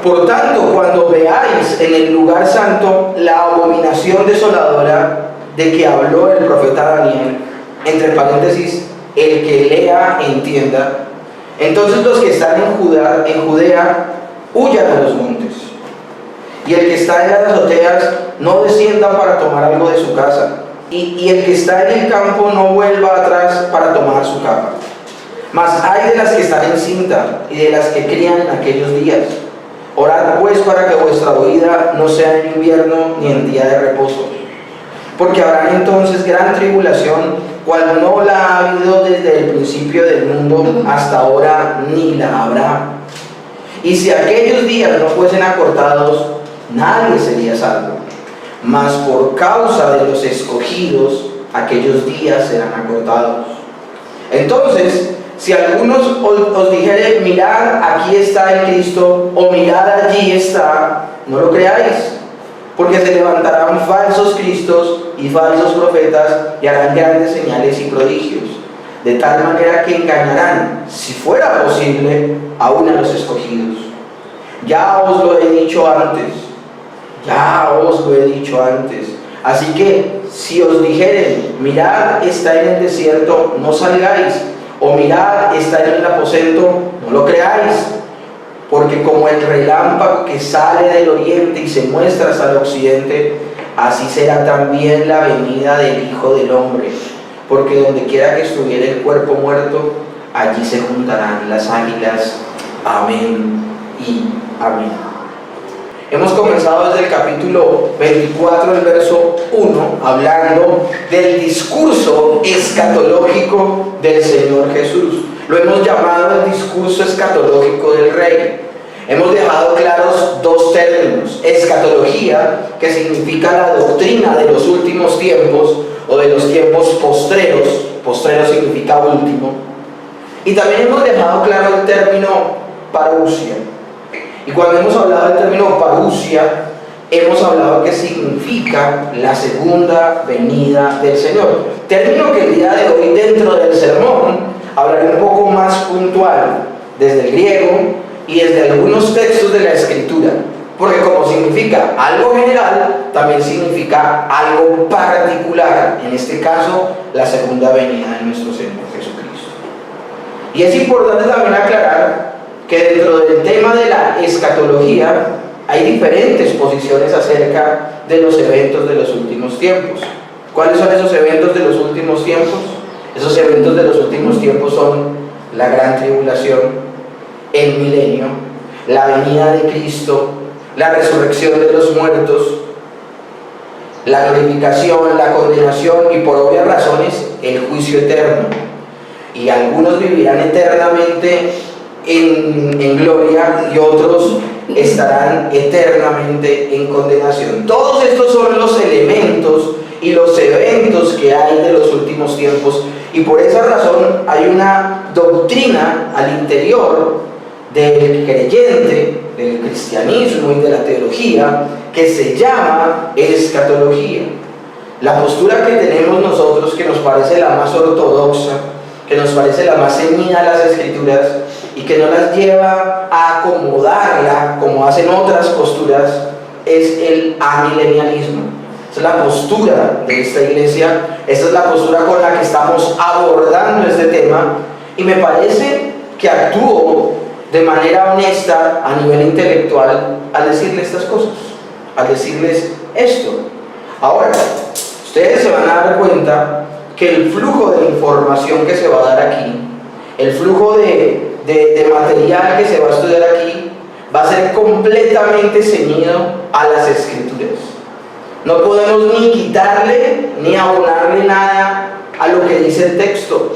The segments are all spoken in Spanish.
Por tanto, cuando veáis en el lugar santo la abominación desoladora de que habló el profeta Daniel, entre paréntesis, el que lea entienda, entonces los que están en Judea huyan a los montes, y el que está en las azoteas no descienda para tomar algo de su casa, y el que está en el campo no vuelva atrás para tomar su capa. Mas hay de las que están en cinta y de las que crían en aquellos días. Orad pues para que vuestra huida no sea en invierno ni en día de reposo, porque habrá entonces gran tribulación, cual no la ha habido desde el principio del mundo hasta ahora, ni la habrá. Y si aquellos días no fuesen acortados, nadie sería salvo. Mas por causa de los escogidos, aquellos días serán acortados. Entonces, si algunos os dijere, mirad, aquí está el Cristo, o mirad, allí está, no lo creáis, porque se levantarán falsos cristos y falsos profetas y harán grandes señales y prodigios, de tal manera que engañarán, si fuera posible, aún a los escogidos. Ya os lo he dicho antes. Así que, si os dijeren, mirad, está en el desierto, no salgáis, o mirad, está en el aposento, no lo creáis, porque como el relámpago que sale del oriente y se muestra hasta el occidente, así será también la venida del Hijo del Hombre, porque donde quiera que estuviera el cuerpo muerto, allí se juntarán las águilas. Amén y amén. Hemos comenzado desde el capítulo 24, el verso 1, hablando del discurso escatológico del Señor Jesús. Lo hemos llamado el discurso escatológico del Rey. Hemos dejado claros dos términos: escatología, que significa la doctrina de los últimos tiempos o de los tiempos postreros. Postrero significa último. Y también hemos dejado claro el término parousia. Y cuando hemos hablado del término parousia, hemos hablado que significa la segunda venida del Señor. Término que el día de hoy, dentro del sermón, hablaré un poco más puntual desde el griego y desde algunos textos de la Escritura. Porque como significa algo general, también significa algo particular. En este caso, la segunda venida de nuestro Señor Jesucristo. Y es importante también aclarar que dentro del tema de la escatología hay diferentes posiciones acerca de los eventos de los últimos tiempos. ¿Cuáles son esos eventos de los últimos tiempos? Esos eventos de los últimos tiempos son la gran tribulación, el milenio, la venida de Cristo, la resurrección de los muertos, la glorificación, la condenación y, por obvias razones, el juicio eterno. Y algunos vivirán eternamente en gloria y otros estarán eternamente en condenación. Todos estos son los elementos y los eventos que hay de los últimos tiempos, y por esa razón hay una doctrina al interior del creyente, del cristianismo y de la teología, que se llama escatología. La postura que tenemos nosotros, que nos parece la más ortodoxa, que nos parece la más ceñida a las Escrituras y que no las lleva a acomodarla como hacen otras posturas, es el amilenialismo. Esa es la postura de esta iglesia, esa es la postura con la que estamos abordando este tema, y me parece que actúo de manera honesta a nivel intelectual al decirles estas cosas, al decirles esto. Ahora, ustedes se van a dar cuenta que el flujo de información que se va a dar aquí, el flujo de material que se va a estudiar aquí, va a ser completamente ceñido a las Escrituras. No podemos ni quitarle ni abonarle nada a lo que dice el texto.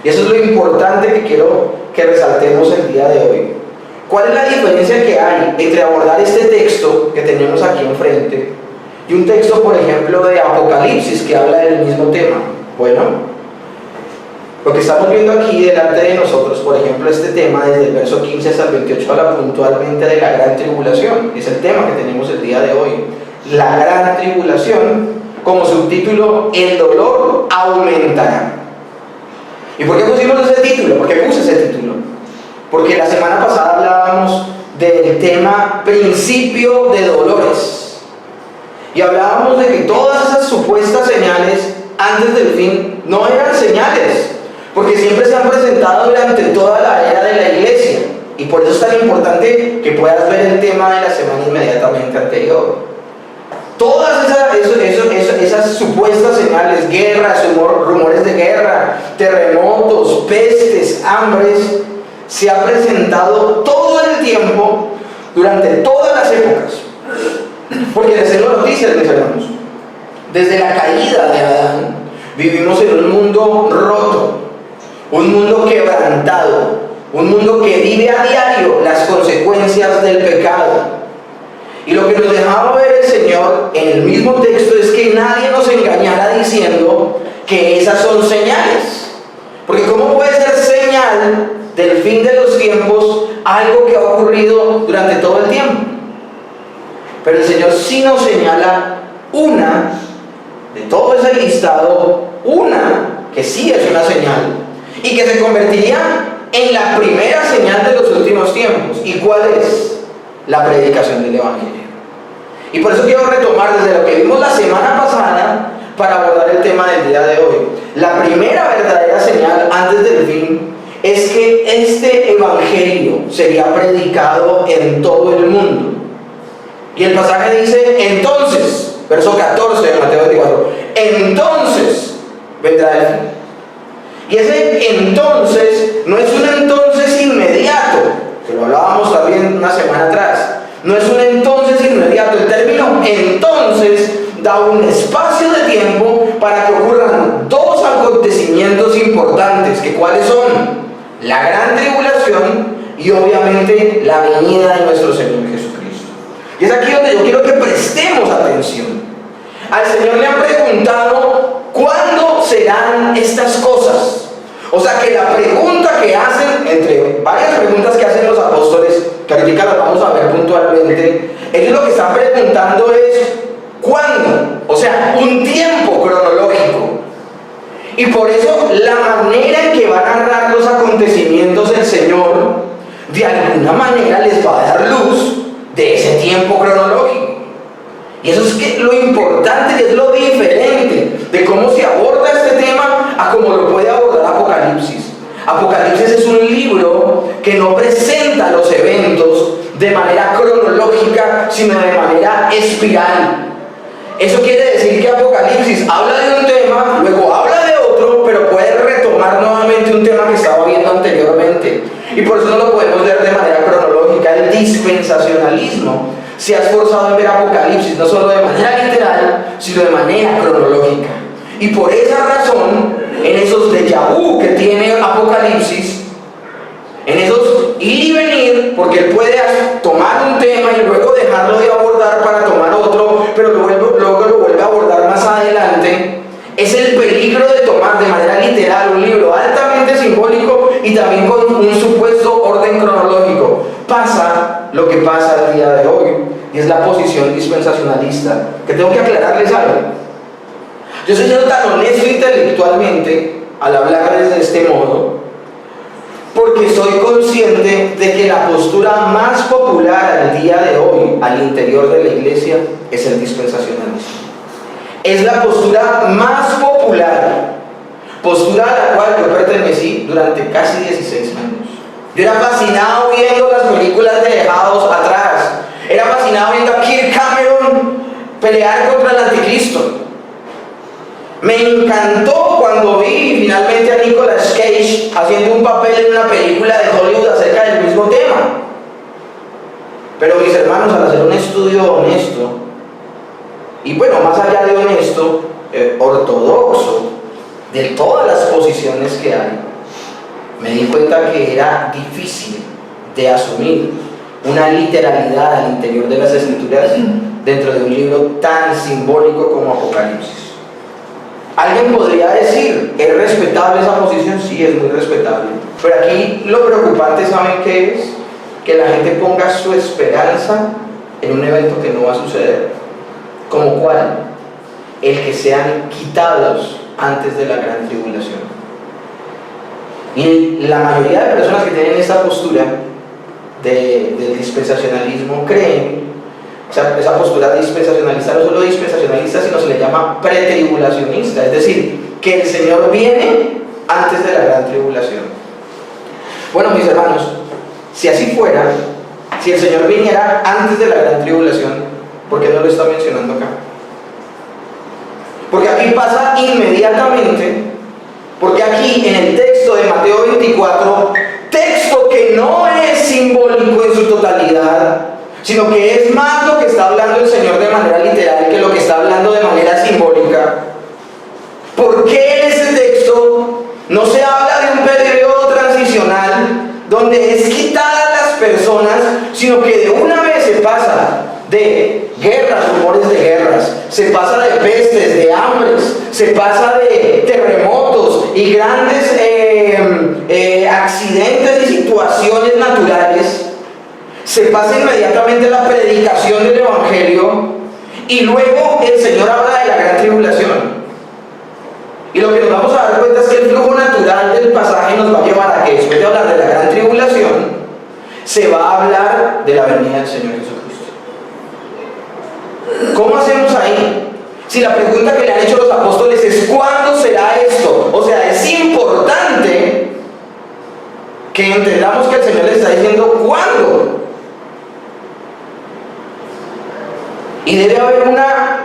Y eso es lo importante que quiero que resaltemos el día de hoy. ¿Cuál es la diferencia que hay entre abordar este texto que tenemos aquí enfrente y un texto, por ejemplo, de Apocalipsis que habla del mismo tema? Bueno, lo que estamos viendo aquí delante de nosotros, por ejemplo, este tema desde el verso 15 hasta el 28 habla puntualmente de la gran tribulación. Es el tema que tenemos el día de hoy. La gran tribulación, como subtítulo, el dolor aumentará. ¿Y por qué pusimos ese título? ¿Por qué puse ese título? Porque la semana pasada hablábamos del tema principio de dolores. Y hablábamos de que todas esas supuestas señales antes del fin no eran señales, porque siempre se han presentado durante toda la era de la iglesia. Y por eso es tan importante que puedas ver el tema de la semana inmediatamente anterior. Todas esas supuestas señales, guerras, rumores de guerra, terremotos, pestes, hambres, se ha presentado todo el tiempo, durante todas las épocas. Porque les tengo noticias, mis hermanos. Desde la caída de Adán, vivimos en un mundo roto, un mundo quebrantado, un mundo que vive a diario las consecuencias del pecado. Y lo que nos dejaba ver el Señor en el mismo texto es que nadie nos engañara diciendo que esas son señales. Porque ¿cómo puede ser señal del fin de los tiempos algo que ha ocurrido durante todo el tiempo? Pero el Señor sí nos señala una, de todo ese listado, una que sí es una señal y que se convertiría en la primera señal de los últimos tiempos. ¿Y cuál es? La predicación del Evangelio. Y por eso quiero retomar desde lo que vimos la semana pasada para abordar el tema del día de hoy. La primera verdadera señal antes del fin es que este Evangelio sería predicado en todo el mundo. Y el pasaje dice, entonces, verso 14 de Mateo 24, entonces vendrá el fin. Y ese entonces no es un entonces inmediato, que lo hablábamos también una semana atrás. No es un entonces inmediato. El término entonces da un espacio de tiempo para que ocurran dos acontecimientos importantes, que cuáles son la gran tribulación y obviamente la venida de nuestro Señor Jesucristo. Y es aquí donde yo quiero que prestemos atención. Al Señor le han preguntado ¿cuándo serán estas cosas? O sea que la pregunta que hacen, entre varias preguntas que hacen los apóstoles, que ahorita las vamos a ver puntualmente, ellos lo que están preguntando es ¿cuándo? O sea, un tiempo cronológico. Y por eso la manera en que va a narrar los acontecimientos el Señor, de alguna manera les va a dar luz de ese tiempo cronológico. Y eso es que lo importante y es lo diferente de cómo se aborda este tema a cómo lo puede abordar Apocalipsis. Apocalipsis es un libro que no presenta los eventos de manera cronológica, sino de manera espiral. Eso quiere decir que Apocalipsis habla de un tema, luego habla de otro, pero puede retomar nuevamente un tema que estaba viendo anteriormente. Y por eso no lo podemos ver de manera cronológica. El dispensacionalismo se ha esforzado en ver Apocalipsis no solo de manera literal, sino de manera cronológica. Y por esa razón, en esos déjà vu que tiene Apocalipsis, en esos ir y venir, porque él puede tomar un tema y luego dejarlo de abordar para tomar otro, pero luego lo vuelve a abordar más adelante, es el peligro de tomar de manera literal un libro altamente simbólico y también con un supuesto orden cronológico. Pasa lo que pasa el día de hoy, y es la posición dispensacionalista, que tengo que aclararles algo. Yo soy tan honesto intelectualmente al hablarles de este modo, porque soy consciente de que la postura más popular al día de hoy al interior de la iglesia es el dispensacionalismo. Es la postura más popular, postura a la cual yo pertenecí durante casi 16 años. Yo era fascinado viendo las películas de Dejados Atrás, era fascinado viendo a Kirk Cameron pelear contra el anticristo. Me encantó cuando vi finalmente a Nicolas Cage haciendo un papel en una película de Hollywood acerca del mismo tema. Pero mis hermanos, al hacer un estudio honesto, y bueno, más allá de honesto, ortodoxo, de todas las posiciones que hay, me di cuenta que era difícil de asumir una literalidad al interior de las Escrituras dentro de un libro tan simbólico como Apocalipsis. Alguien podría decir, ¿es respetable esa posición? Sí, es muy respetable. Pero aquí lo preocupante, ¿saben qué es? Que la gente ponga su esperanza en un evento que no va a suceder. ¿Como cuál? El que sean quitados antes de la gran tribulación. Y la mayoría de personas que tienen esta postura del dispensacionalismo creen, esa postura dispensacionalista, no solo dispensacionalista, sino se le llama pretribulacionista, es decir, que el Señor viene antes de la gran tribulación. Bueno, mis hermanos, si así fuera, si el Señor viniera antes de la gran tribulación, ¿por qué no lo está mencionando acá? Porque aquí pasa inmediatamente, porque aquí en el texto de Mateo 24, texto que no es simbólico en su totalidad, sino que es más lo que está hablando el Señor de manera literal que lo que está hablando de manera simbólica. ¿Por qué en ese texto no se habla de un periodo transicional donde es quitada a las personas, sino que de una vez se pasa de guerras, rumores de guerras, se pasa de pestes, de hambres, se pasa de terremotos y grandes accidentes y situaciones naturales, se pasa inmediatamente la predicación del Evangelio y luego el Señor habla de la gran tribulación? Y lo que nos vamos a dar cuenta es que el flujo natural del pasaje nos va a llevar a que después de hablar de la gran tribulación se va a hablar de la venida del Señor Jesucristo. ¿Cómo hacemos ahí? Si la pregunta que le han hecho los apóstoles es ¿cuándo será esto? O sea, es importante que entendamos que el Señor les está diciendo ¿cuándo? Y debe haber una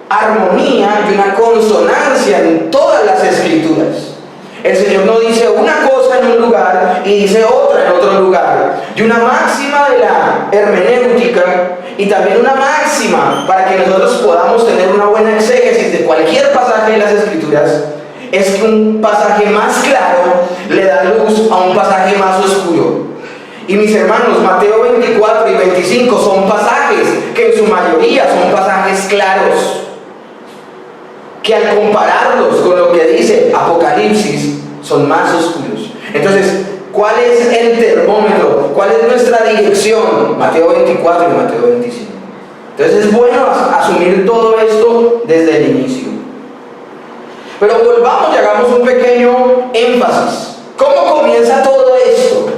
armonía y una consonancia en todas las escrituras. El Señor no dice una cosa en un lugar y dice otra en otro lugar. Y una máxima de la hermenéutica y también una máxima para que nosotros podamos tener una buena exégesis de cualquier pasaje de las escrituras es que un pasaje más claro le da luz a un pasaje más oscuro. Y mis hermanos, Mateo 24 y 25 son pasajes que en su mayoría son pasajes claros, que al compararlos con lo que dice Apocalipsis son más oscuros. Entonces, ¿cuál es el termómetro? ¿Cuál es nuestra dirección? Mateo 24 y Mateo 25. Entonces es bueno asumir todo esto desde el inicio. Pero volvamos y hagamos un pequeño énfasis. ¿Cómo comienza todo esto?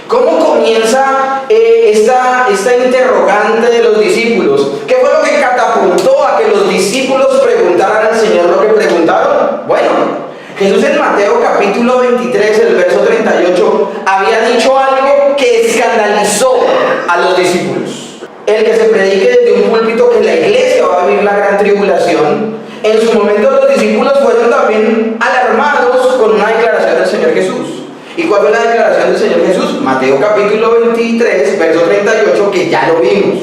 ¿Cómo comienza esta interrogante de los discípulos? ¿Qué fue lo que catapultó a que los discípulos preguntaran al Señor lo que preguntaron? Bueno, Jesús en Mateo capítulo 23, el verso 38, había dicho algo que escandalizó a los discípulos. El que se predique desde un púlpito que la iglesia va a vivir la gran tribulación. En su momento los discípulos fueron también alarmados con una declaración del Señor Jesús. ¿Y cuál fue la declaración del Señor Jesús? Mateo capítulo 23, verso 38, que ya lo vimos.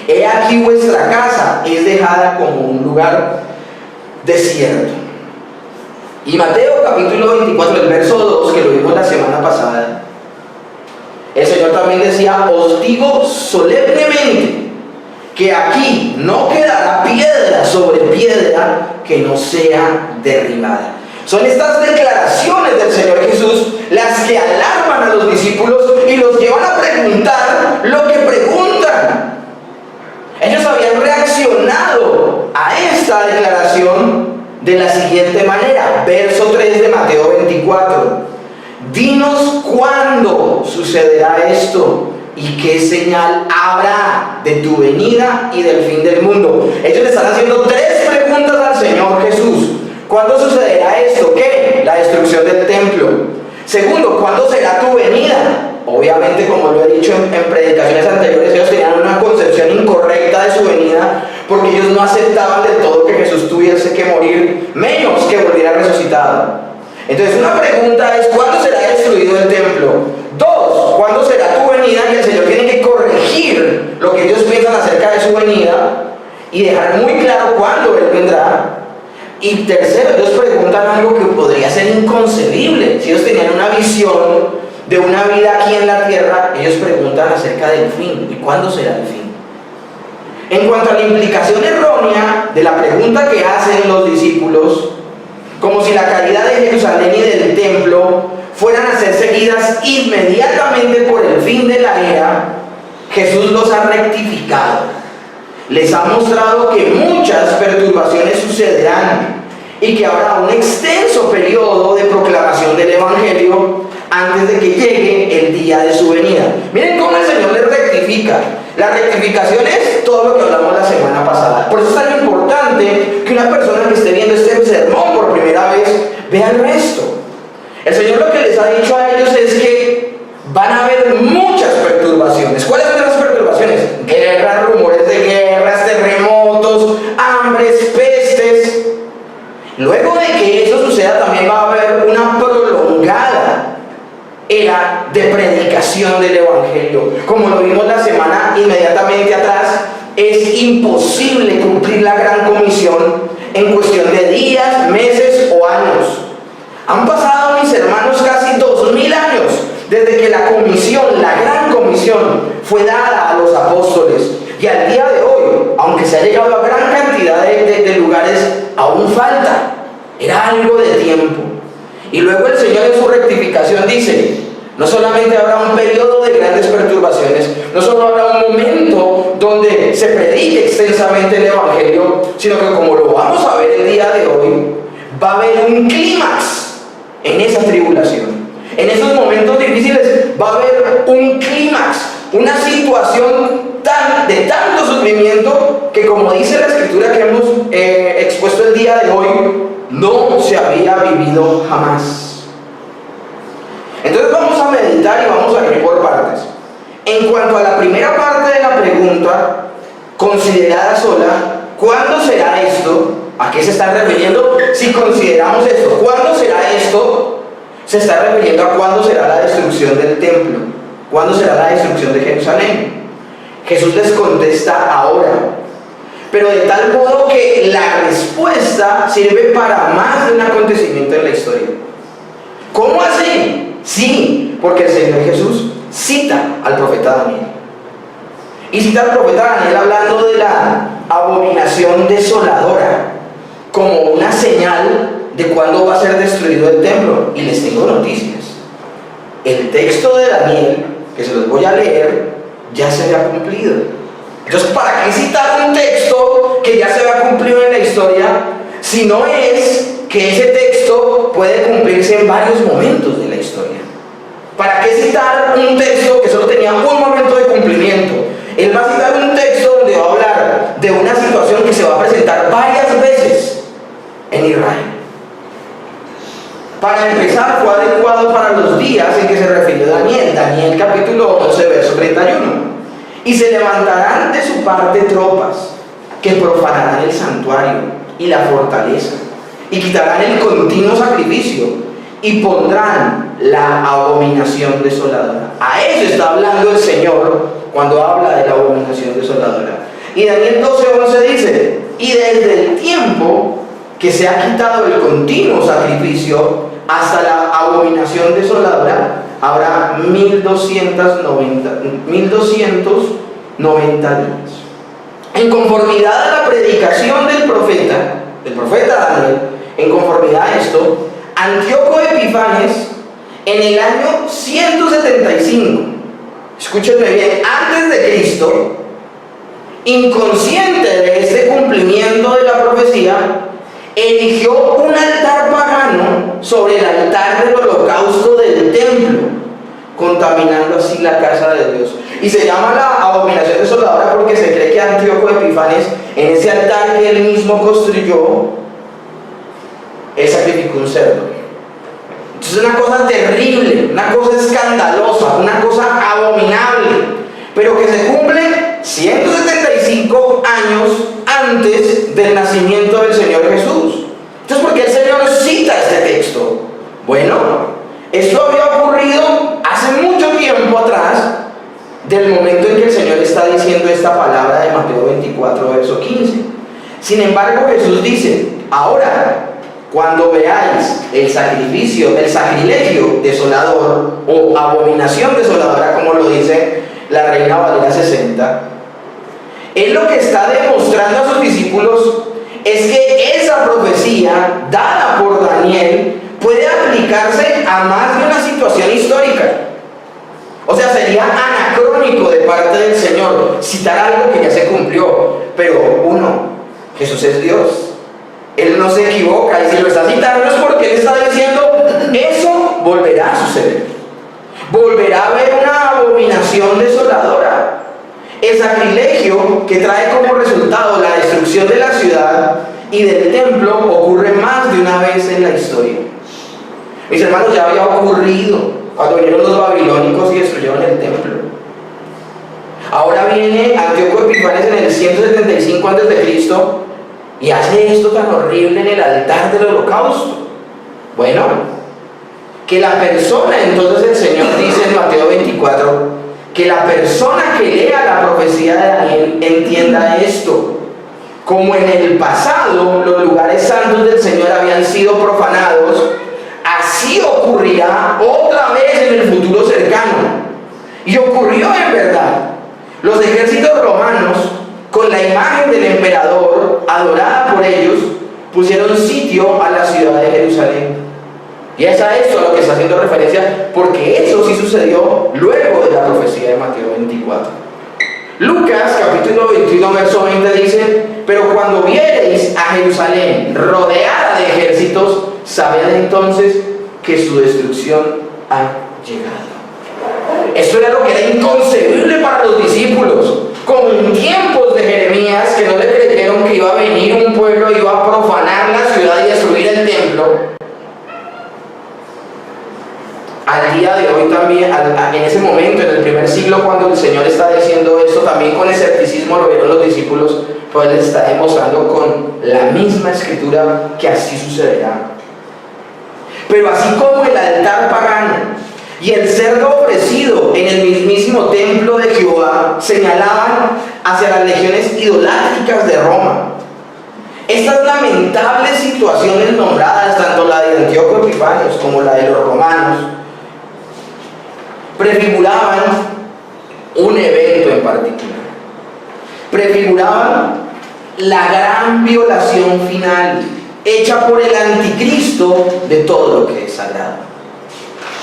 He aquí vuestra casa es dejada como un lugar desierto. Y Mateo capítulo 24, el verso 2, que lo vimos la semana pasada, el Señor también decía: os digo solemnemente que aquí no quedará piedra sobre piedra que no sea derribada. Son estas declaraciones del Señor Jesús las que alarman a los discípulos y los llevan a preguntar lo que preguntan. Ellos habían reaccionado a esta declaración de la siguiente manera. Verso 3 de Mateo 24. Dinos cuándo sucederá esto y qué señal habrá de tu venida y del fin del mundo. Ellos le están haciendo tres preguntas al Señor Jesús. ¿Cuándo sucederá esto? ¿Qué? La destrucción del templo. Segundo, ¿cuándo será tu venida? Obviamente, como lo he dicho en predicaciones anteriores, ellos tenían una concepción incorrecta de su venida porque ellos no aceptaban del todo que Jesús tuviese que morir, menos que volviera resucitado. Entonces, una pregunta es: ¿cuándo será destruido el templo? Dos, ¿cuándo será tu venida? Que el Señor tiene que corregir lo que ellos piensan acerca de su venida y dejar muy claro cuándo Él vendrá. Y tercero, ellos preguntan algo que podría ser inconcebible. Si ellos tenían una visión de una vida aquí en la tierra, ellos preguntan acerca del fin. ¿Y cuándo será el fin? En cuanto a la implicación errónea de la pregunta que hacen los discípulos, como si la caída de Jerusalén y del templo fueran a ser seguidas inmediatamente por el fin de la era, Jesús los ha rectificado. Les ha mostrado que muchas perturbaciones sucederán y que habrá un extenso periodo de proclamación del Evangelio antes de que llegue el día de su venida. Miren cómo el Señor les rectifica. La rectificación es todo lo que hablamos la semana pasada. Por eso es tan importante que una persona que esté viendo este sermón por primera vez vea el resto. El Señor lo que les ha dicho a ellos es que van a haber muchas perturbaciones. ¿Cuáles son las perturbaciones? Guerras, rumores de guerras, terremotos, hambres, pestes. Luego de que eso suceda, también va a haber una prolongada era de predicación del Evangelio. Como lo vimos la semana inmediatamente atrás, es imposible cumplir la gran comisión en cuestión de días, meses o años. Han pasado, mis hermanos, casi 2000 años desde que la comisión, la gran comisión, fue dada a los apóstoles. Y al día de hoy, aunque se ha llegado a gran cantidad de lugares, aún falta. Era algo de tiempo. Y luego el Señor en su rectificación dice, no solamente habrá un periodo de grandes perturbaciones, no solo habrá un momento donde se predique extensamente el Evangelio, sino que, como lo vamos a ver el día de hoy, va a haber un clímax en esa tribulación. En esos momentos difíciles va a haber un clímax, una situación de tanto sufrimiento que, como dice la escritura que hemos expuesto el día de hoy, no se había vivido jamás. Entonces vamos a meditar y vamos a ir por partes. En cuanto a la primera parte de la pregunta, considerada sola, ¿cuándo será esto? ¿A qué se está refiriendo? Si consideramos esto, ¿cuándo será esto? Se está refiriendo a cuándo será la destrucción del templo, cuándo será la destrucción de Jerusalén. Jesús les contesta ahora, pero de tal modo que la respuesta sirve para más de un acontecimiento en la historia. ¿Cómo así? Sí, porque el Señor Jesús cita al profeta Daniel. Y cita al profeta Daniel hablando de la abominación desoladora como una señal de cuándo va a ser destruido el templo. Y les tengo noticias. El texto de Daniel, que se los voy a leer, ya se había cumplido. Entonces, ¿para qué citar un texto que ya se había cumplido en la historia si no es que ese texto puede cumplirse en varios momentos de la historia? ¿Para qué citar un texto que solo tenía un momento de cumplimiento? Él va a citar un texto donde va a hablar de una situación que se va a presentar varias veces en Israel. Para empezar, fue adecuado para los días en que se refirió Daniel. Daniel capítulo 11, verso 31. Y se levantarán de su parte tropas que profanarán el santuario y la fortaleza, y quitarán el continuo sacrificio, y pondrán la abominación desoladora. A eso está hablando el Señor cuando habla de la abominación desoladora. Y Daniel 12:11 dice, y desde el tiempo que se ha quitado el continuo sacrificio hasta la abominación desoladora, habrá 1290 días. En conformidad a la predicación del profeta Daniel, en conformidad a esto, Antíoco Epifanes, en el año 175, escúchenme bien, antes de Cristo, inconsciente de este cumplimiento de la profecía, erigió un altar pagano sobre el altar del holocausto del templo, contaminando así la casa de Dios. Y se llama la abominación desoladora porque se cree que Antíoco Epifanes, en ese altar que él mismo construyó, él sacrificó un cerdo. Entonces, una cosa terrible, una cosa escandalosa, una cosa abominable, pero que se cumple 175 años antes del nacimiento del Señor Jesús. Entonces, ¿por qué el Señor cita este texto? Bueno, esto había ocurrido hace mucho tiempo atrás del momento en que el Señor está diciendo esta palabra de Mateo 24, verso 15. Sin embargo, Jesús dice, ahora, cuando veáis el sacrilegio desolador o abominación desoladora, como lo dice la Reina Valera 60, Él lo que está demostrando a sus discípulos es que esa profecía dada por Daniel puede aplicarse a más de una situación histórica. O sea, sería anacrónico de parte del Señor citar algo que ya se cumplió. Pero uno, Jesús es Dios. Él no se equivoca, y si lo está citando es porque Él está diciendo, eso volverá a suceder. volverá a haber una abominación desoladora. El sacrilegio que trae como resultado la destrucción de la ciudad y del templo ocurre más de una vez en la historia. Mis hermanos, ya había ocurrido cuando vinieron los babilónicos y destruyeron el templo. Ahora viene Antíoco Epífanes en el 175 a.C. y hace esto tan horrible en el altar del holocausto. Bueno, que la persona, entonces el Señor dice en Mateo 24, que la persona que lea la profecía de Daniel entienda esto. Como en el pasado los lugares santos del Señor habían sido profanados, así ocurrirá otra vez en el futuro cercano. Y ocurrió en verdad. Los ejércitos romanos, con la imagen del emperador adorada por ellos, pusieron sitio a la ciudad de Jerusalén. Y es a esto a lo que está haciendo referencia, porque eso sí sucedió luego de la profecía de Mateo 24. Lucas, capítulo 21, verso 20 dice: pero cuando viereis a Jerusalén rodeada de ejércitos, sabed entonces que su destrucción ha llegado. Esto era lo que era inconcebible para los discípulos. Como en tiempos de Jeremías, que no le creyeron que iba a venir un pueblo y iba a profanar la ciudad y destruir el templo. Al día de hoy también, en ese momento, en el primer siglo, cuando el Señor está diciendo esto, también con escepticismo lo vieron los discípulos, pues les está demostrando con la misma escritura que así sucederá. Pero así como el altar pagano y el cerdo ofrecido en el mismísimo templo de Jehová señalaban hacia las legiones idolátricas de Roma, estas lamentables situaciones nombradas, tanto la de Antíoco Epífanes como la de los romanos, prefiguraban un evento en particular. Prefiguraban la gran violación final hecha por el anticristo de todo lo que es sagrado.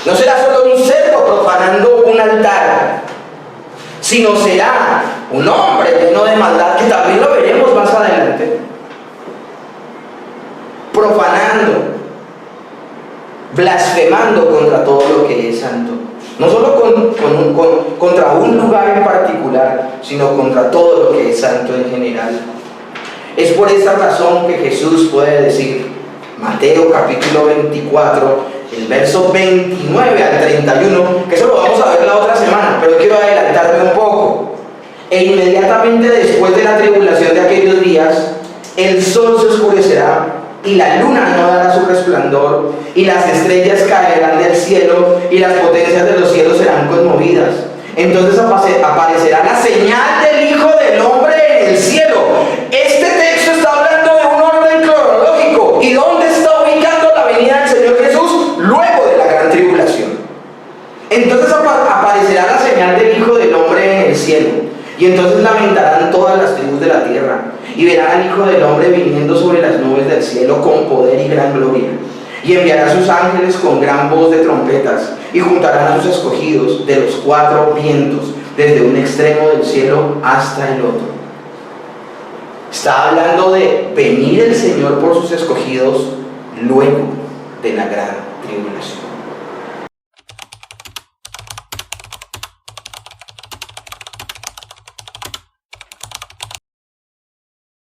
No será solo un cerdo profanando un altar, sino será un hombre lleno de maldad, que también lo veremos más adelante, profanando, blasfemando contra todo lo que es santo. No solo contra un lugar en particular, sino contra todo lo que es santo en general. Es por esa razón que Jesús puede decir, Mateo capítulo 24, el verso 29 al 31, que eso lo vamos a ver la otra semana, pero quiero adelantarme un poco. E inmediatamente después de la tribulación de aquellos días, el sol se oscurecerá y la luna no dará su resplandor, y las estrellas caerán del cielo, y las potencias de los cielos serán conmovidas. Entonces aparecerá la señal del Hijo del Hombre en el cielo. Este texto está hablando de un orden cronológico. ¿Y dónde está ubicando la venida del Señor Jesús? Luego de la gran tribulación. Entonces aparecerá la señal del Hijo del Hombre en el cielo, y entonces lamentarán todas las tribus de la tierra, y verán al Hijo del Hombre viniendo sobre las nubes del cielo con poder y gran gloria. Y enviará a sus ángeles con gran voz de trompetas, y juntarán a sus escogidos de los cuatro vientos, desde un extremo del cielo hasta el otro. Está hablando de venir el Señor por sus escogidos luego de la gran tribulación.